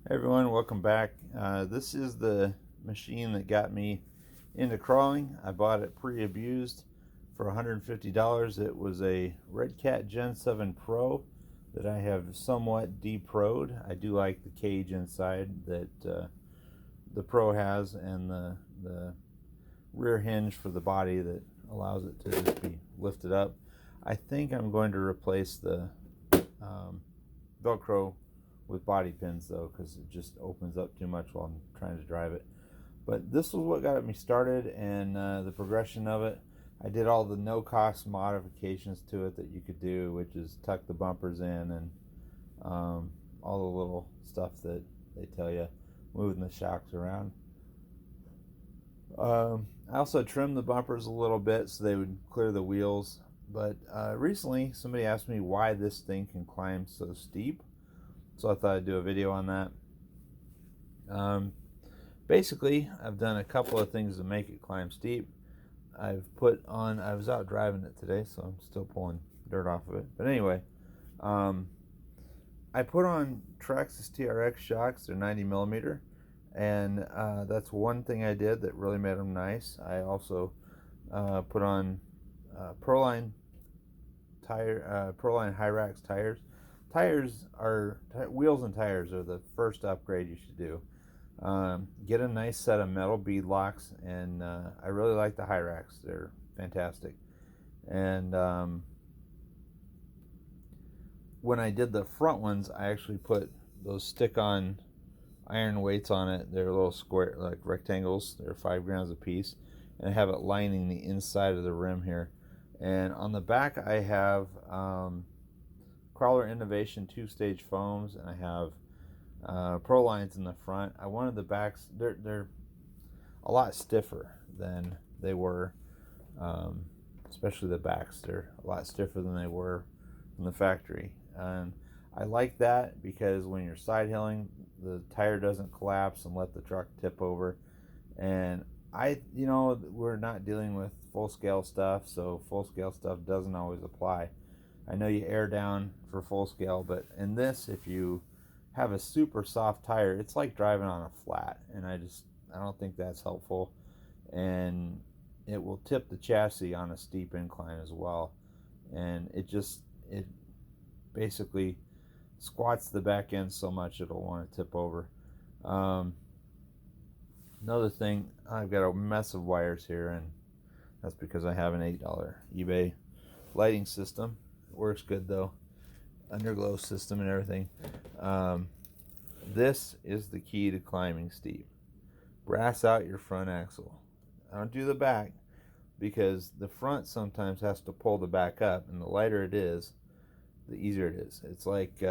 Hey everyone, welcome back. This is the machine that got me into crawling. I bought it pre-abused for $150. It was a Red Cat Gen 7 Pro that I have somewhat de-pro'd. I do like the cage inside that the Pro has, and the rear hinge for the body that allows it to just be lifted up. I think I'm going to replace the Velcro with body pins though, because it just opens up too much while I'm trying to drive it. But this was what got me started, and the progression of it. I did all the no-cost modifications to it that you could do, which is tuck the bumpers in and all the little stuff that they tell you, moving the shocks around. I also trimmed the bumpers a little bit so they would clear the wheels. But recently somebody asked me why this thing can climb so steep, so I thought I'd do a video on that. Basically, I've done a couple of things to make it climb steep. I was out driving it today, so I'm still pulling dirt off of it. But anyway, I put on TRX's TRX shocks. They're 90 millimeter, and that's one thing I did that really made them nice. I also put on Proline Rc tires. Wheels and tires are the first upgrade you should do. Get a nice set of metal bead locks, and I really like the Hyrax. They're fantastic. And when I did the front ones, I actually put those stick-on iron weights on it. They're little square, like rectangles. They're 5 grams a piece, and I have it lining the inside of the rim here. And on the back, I have Crawler Innovation 2-stage foams, and I have Prolines in the front. I wanted the backs, they're a lot stiffer than they were, especially the backs. They're a lot stiffer than they were from the factory. And I like that because when you're side hilling, the tire doesn't collapse and let the truck tip over. And we're not dealing with full scale stuff, so full scale stuff doesn't always apply. I know you air down for full scale, but in this, if you have a super soft tire, it's like driving on a flat, and I don't think that's helpful. And it will tip the chassis on a steep incline as well, and it basically squats the back end so much it'll want to tip over. Another thing, I've got a mess of wires here, and that's because I have an $8 eBay lighting system. It works good though, underglow system and everything. This is the key to climbing steep. Brass out your front axle. Don't do the back, because the front sometimes has to pull the back up, and the lighter it is, the easier it is. It's like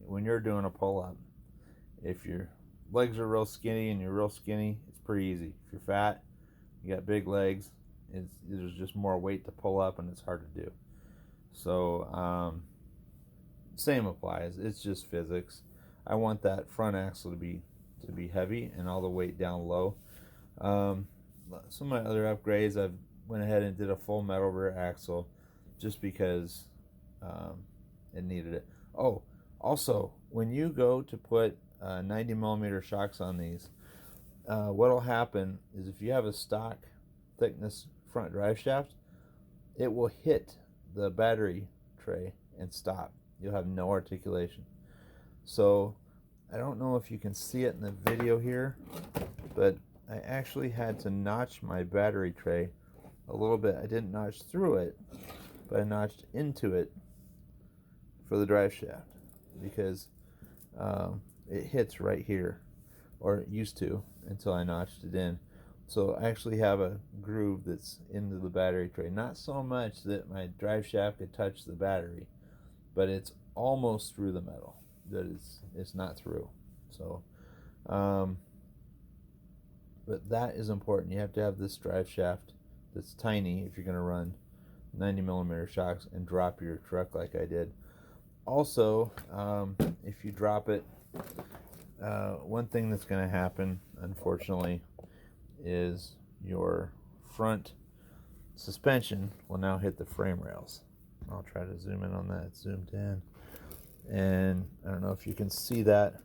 when you're doing a pull-up. If your legs are real skinny and you're real skinny, it's pretty easy. If you're fat, you got big legs, there's just more weight to pull up, and it's hard to do. So same applies. It's just physics. I want that front axle to be heavy and all the weight down low. Some of my other upgrades, I've went ahead and did a full metal rear axle just because it needed it. Oh, also, when you go to put 90 millimeter shocks on these, what'll happen is if you have a stock thickness front drive shaft, it will hit the battery tray and stop. You'll have no articulation. So I don't know if you can see it in the video here, but I actually had to notch my battery tray a little bit. I didn't notch through it, but I notched into it for the drive shaft, because it hits right here, or it used to until I notched it in. So I actually have a groove that's into the battery tray. Not so much that my drive shaft could touch the battery, but it's almost through the metal. That it's not through. So, but that is important. You have to have this drive shaft that's tiny if you're going to run 90 millimeter shocks and drop your truck like I did. Also, if you drop it, one thing that's going to happen, unfortunately, is your front suspension will now hit the frame rails. I'll try to zoom in on that. It's zoomed in, and I don't know if you can see that,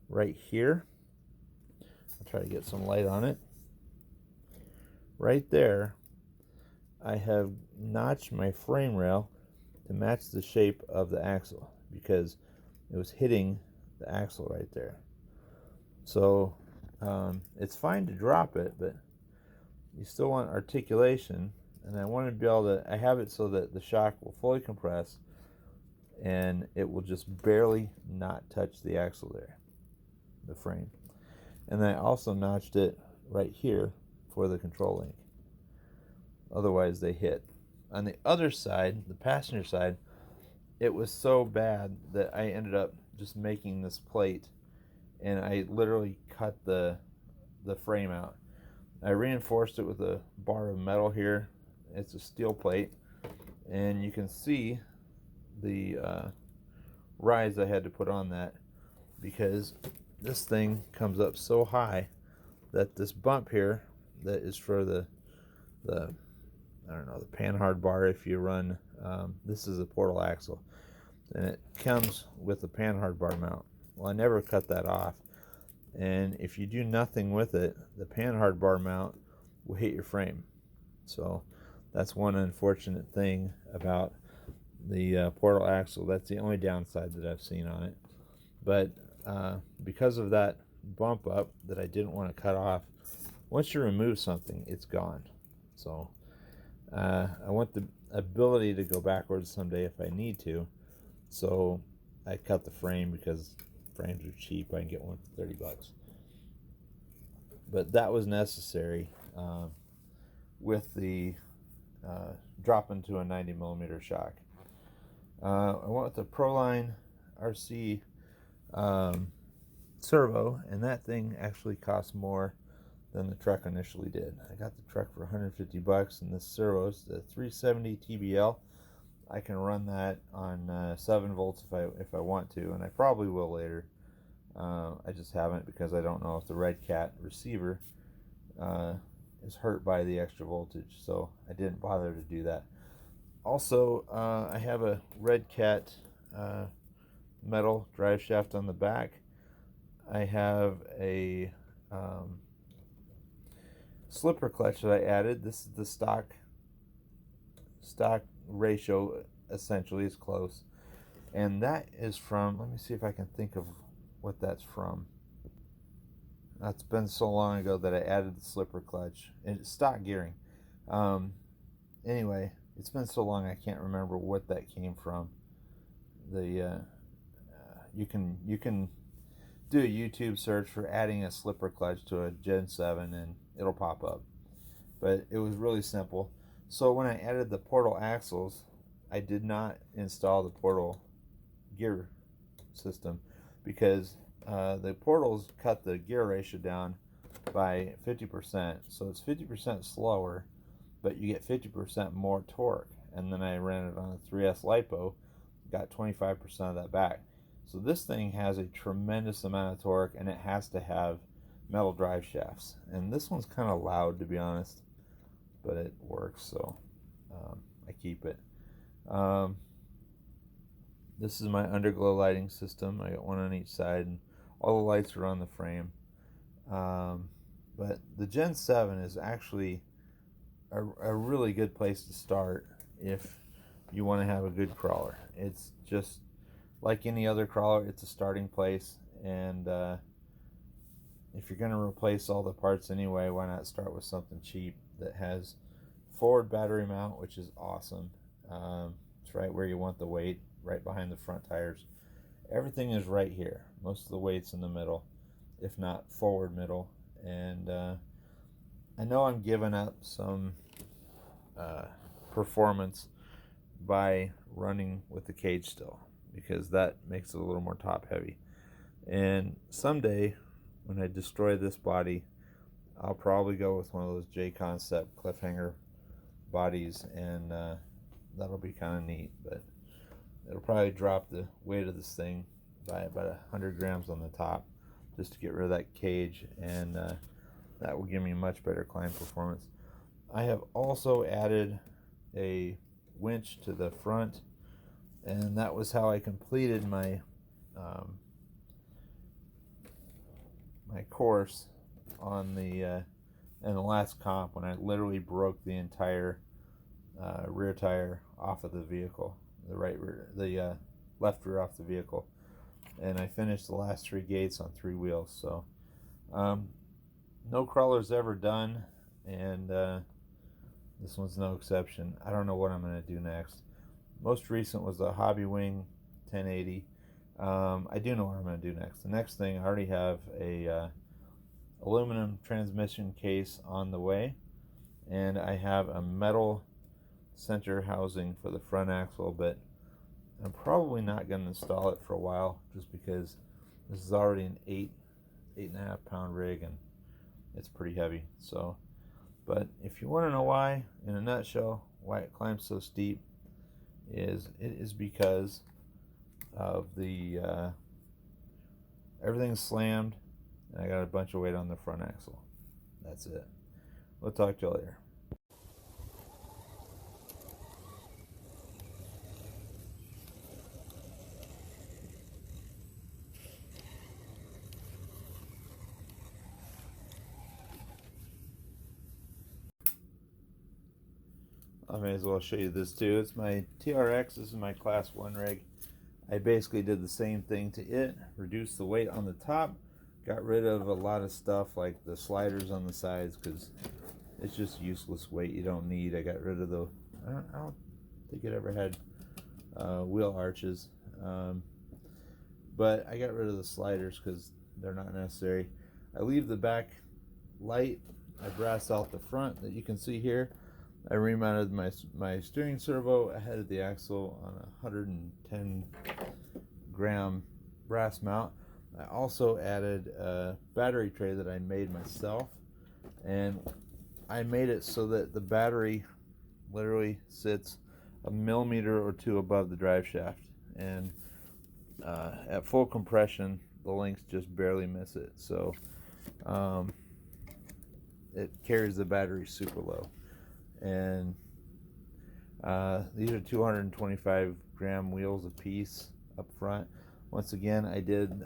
right here. I'll try to get some light on it. Right there, I have notched my frame rail to match the shape of the axle because it was hitting the axle right there. So it's fine to drop it, but you still want articulation, and I want to be able to, I have it so that the shock will fully compress and it will just barely not touch the axle there, the frame. And then I also notched it right here for the control link. Otherwise they hit. On the other side, the passenger side, it was so bad that I ended up just making this plate, and I literally cut the frame out. I reinforced it with a bar of metal here. It's a steel plate, and you can see the rise I had to put on that because this thing comes up so high that this bump here that is for the I don't know, the panhard bar if you run, this is a portal axle, and it comes with a panhard bar mount. Well, I never cut that off, and if you do nothing with it, the panhard bar mount will hit your frame. So that's one unfortunate thing about the portal axle. That's the only downside that I've seen on it. But because of that bump up that I didn't want to cut off, once you remove something, it's gone. So I want the ability to go backwards someday if I need to. So I cut the frame because frames are cheap. I can get one for $30. But that was necessary with the dropping to a 90mm shock. I went with the Proline Rc Servo, and that thing actually cost more than the truck initially did. I got the truck for $150, and this servo is the 370 TBL. I can run that on 7 volts if I want to, and I probably will later. I just haven't because I don't know if the Red Cat receiver is hurt by the extra voltage, so I didn't bother to do that. Also, I have a Red Cat metal drive shaft on the back. I have a slipper clutch that I added. This is the stock ratio, essentially, is close, and that is from, let me see if I can think of what that's from. That's been so long ago that I added the slipper clutch, and it's stock gearing. Anyway, it's been so long I can't remember what that came from. The you can do a YouTube search for adding a slipper clutch to a Gen 7 and it'll pop up. But it was really simple. So when I added the portal axles, I did not install the portal gear system because the portals cut the gear ratio down by 50%. So it's 50% slower, but you get 50% more torque. And then I ran it on a 3S LiPo, got 25% of that back. So this thing has a tremendous amount of torque, and it has to have metal drive shafts. And this one's kind of loud, to be honest, but it works, so I keep it. This is my Underglow lighting system. I got one on each side, and all the lights are on the frame. But the Gen 7 is actually a really good place to start if you want to have a good crawler. It's just like any other crawler, it's a starting place, and if you're going to replace all the parts anyway, why not start with something cheap that has forward battery mount, which is awesome. It's right where you want the weight, right behind the front tires. Everything is right here. Most of the weight's in the middle, if not forward middle. And I know I'm giving up some performance by running with the cage still, because that makes it a little more top heavy. And someday when I destroy this body, I'll probably go with one of those J Concept cliffhanger bodies, and that'll be kind of neat. But it'll probably drop the weight of this thing by about 100 grams on the top just to get rid of that cage, and that will give me much better climb performance. I have also added a winch to the front, and that was how I completed my my course on the in the last comp when I literally broke the entire rear tire off of the vehicle, the right rear, the left rear off the vehicle, and I finished the last 3 gates on 3 wheels. So no crawler's ever done, and this one's no exception. I don't know what I'm going to do next. Most recent was the Hobby Wing 1080. I do know what I'm going to do next. The next thing, I already have a aluminum transmission case on the way, and I have a metal center housing for the front axle, but I'm probably not going to install it for a while, just because this is already an 8.5 pound rig, and it's pretty heavy. So, but if you want to know why, in a nutshell, why it climbs so steep, it is because of the everything's slammed, and I got a bunch of weight on the front axle. That's it. We'll talk to you later. I may as well show you this too. It's my TRX. This is my class 1 rig. I basically did the same thing to it. Reduced the weight on the top. Got rid of a lot of stuff like the sliders on the sides, because it's just useless weight you don't need. I got rid of the, I don't think it ever had wheel arches. But I got rid of the sliders because they're not necessary. I leave the back light. I brassed out the front that you can see here. I remounted my steering servo ahead of the axle on a 110 gram brass mount. I also added a battery tray that I made myself, and I made it so that the battery literally sits a millimeter or 2 above the drive shaft, and at full compression the links just barely miss it, so it carries the battery super low. And these are 225 gram wheels a piece up front. Once again, I did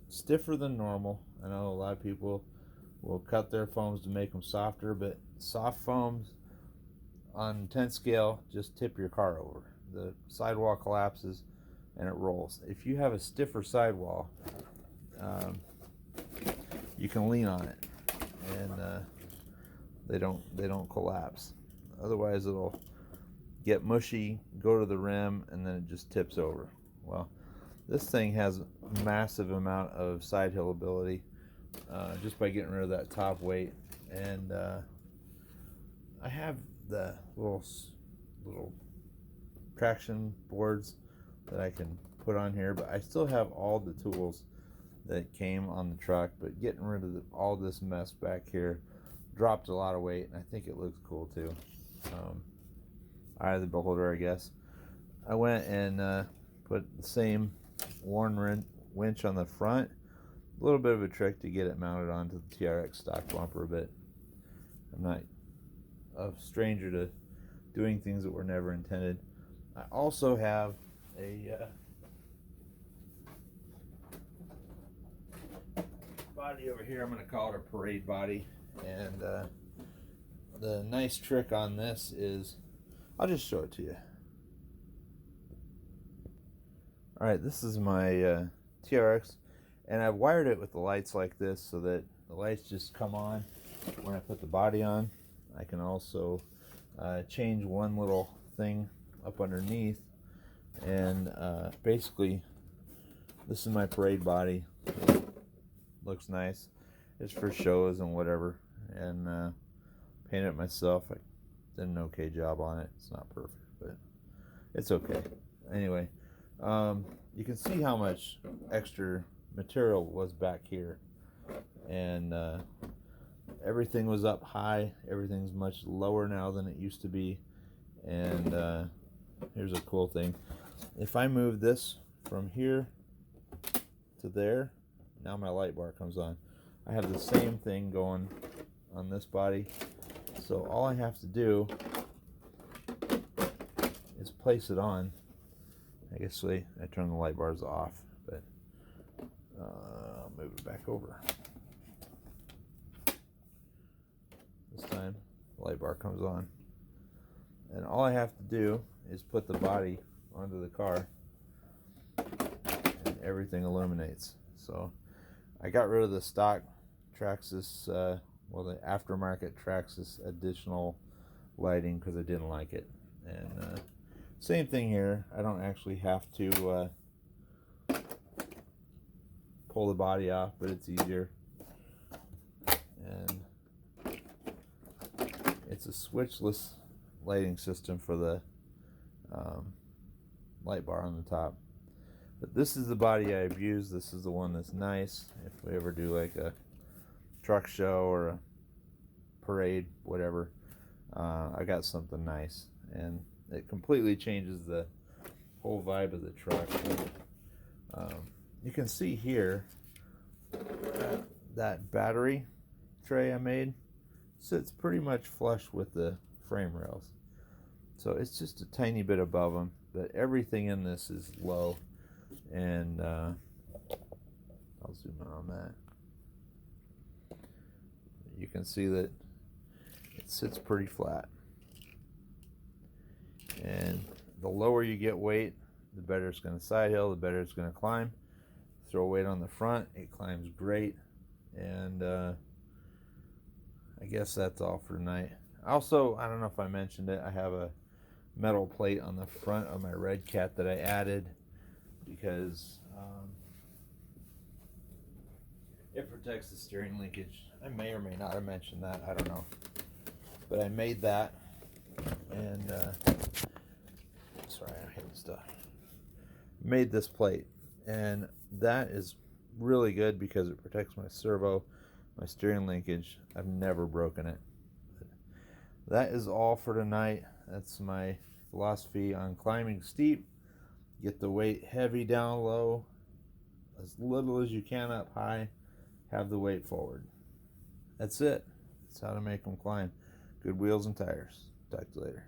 stiffer than normal. I know a lot of people will cut their foams to make them softer, but soft foams on 10 scale just tip your car over. The sidewall collapses and it rolls. If you have a stiffer sidewall, you can lean on it, and they don't collapse. Otherwise it'll get mushy, go to the rim, and then it just tips over. Well, this thing has a massive amount of side hill ability just by getting rid of that top weight. And I have the little traction boards that I can put on here, but I still have all the tools that came on the truck. But getting rid of all this mess back here dropped a lot of weight, and I think it looks cool too. Eye of the beholder, I guess. I went and put the same worn winch on the front. A little bit of a trick to get it mounted onto the TRX stock bumper, but I'm not a stranger to doing things that were never intended. I also have a body over here. I'm going to call it a parade body, and the nice trick on this is, I'll just show it to you. Alright, this is my TRX, and I've wired it with the lights like this so that the lights just come on when I put the body on. I can also change one little thing up underneath, and basically this is my parade body. Looks nice. It's for shows and whatever, and painted it myself. I did an okay job on it. It's not perfect, but it's okay. Anyway, you can see how much extra material was back here, and everything was up high. Everything's much lower now than it used to be. And here's a cool thing. If I move this from here to there, now my light bar comes on. I have the same thing going on this body, so all I have to do is place it on. I guess I turn the light bars off, but I'll move it back over. This time the light bar comes on, and all I have to do is put the body onto the car and everything illuminates. So I got rid of the stock Traxxas, well, the aftermarket Traxxas additional lighting because I didn't like it. And same thing here. I don't actually have to pull the body off, but it's easier. And it's a switchless lighting system for the light bar on the top. But this is the body I've used. This is the one that's nice. If we ever do like a truck show or a parade, whatever, I got something nice, and it completely changes the whole vibe of the truck. You can see here that battery tray I made sits pretty much flush with the frame rails, so it's just a tiny bit above them, but everything in this is low. And I'll zoom in on that. You can see that it sits pretty flat, and the lower you get weight, the better it's going to side hill, the better it's going to climb. Throw weight on the front, it climbs great. And I guess that's all for tonight. Also, I don't know if I mentioned it, I have a metal plate on the front of my Red Cat that I added because it protects the steering linkage. I may or may not have mentioned that, I don't know. But I made that, and sorry, I'm hitting stuff. Made this plate, and that is really good because it protects my servo, my steering linkage. I've never broken it. That is all for tonight. That's my philosophy on climbing steep. Get the weight heavy down low, as little as you can up high, have the weight forward. That's it. That's how to make them climb. Good wheels and tires. Talk to you later.